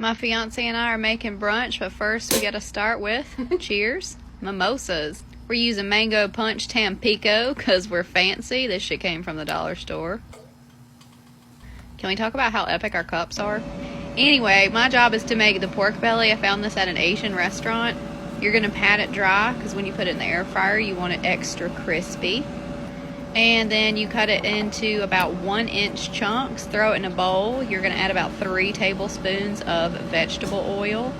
My fiance and I are making brunch, but first we gotta start with, cheers, mimosas. We're using mango punch Tampico because we're fancy. This shit came from the dollar store. Can we talk about how epic our cups are? Anyway, my job is to make the pork belly. I found this at an Asian restaurant. You're gonna pat it dry because when you put it in the air fryer, you want it extra crispy. And then you cut it into about 1-inch chunks, throw it in a bowl. You're gonna add about 3 tablespoons of vegetable oil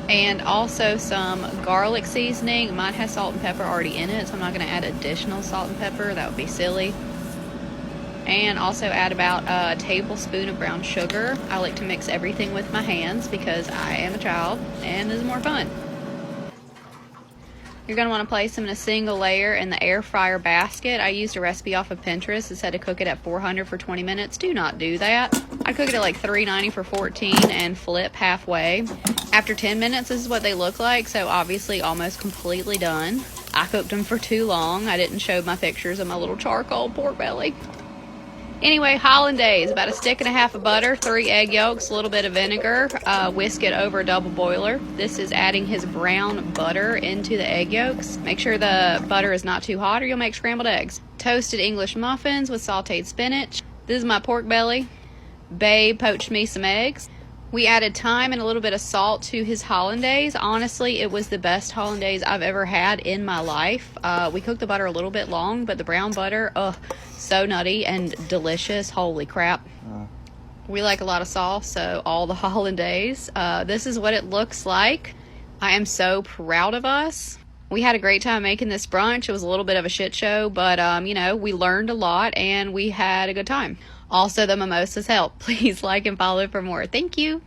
and also some garlic seasoning. Mine has salt and pepper already in it, so I'm not gonna add additional salt and pepper. That would be silly. And also add about a tablespoon of brown sugar. I like to mix everything with my hands because I am a child and this is more fun. You're going to want to place them in a single layer in the air fryer basket. I used a recipe off of Pinterest. It said to cook it at 400 for 20 minutes. Do not do that. I cook it at like 390 for 14 and flip halfway. After 10 minutes, this is what they look like. So obviously almost completely done. I cooked them for too long. I didn't show my pictures of my little charcoal pork belly. Anyway, hollandaise, about 1.5 sticks of butter, 3 egg yolks, a little bit of vinegar, whisk it over a double boiler. This is adding his brown butter into the egg yolks. Make sure the butter is not too hot or you'll make scrambled eggs. Toasted English muffins with sauteed spinach. This is my pork belly. Babe poached me some eggs. We added thyme and a little bit of salt to his hollandaise. Honestly, it was the best hollandaise I've ever had in my life. We cooked the butter a little bit long, but the brown butter, so nutty and delicious. Holy crap. We like a lot of sauce, so all the hollandaise. This is what it looks like. I am so proud of us. We had a great time making this brunch. It was a little bit of a shit show, but you know, we learned a lot and we had a good time. Also, the mimosas help. Please like and follow for more. Thank you.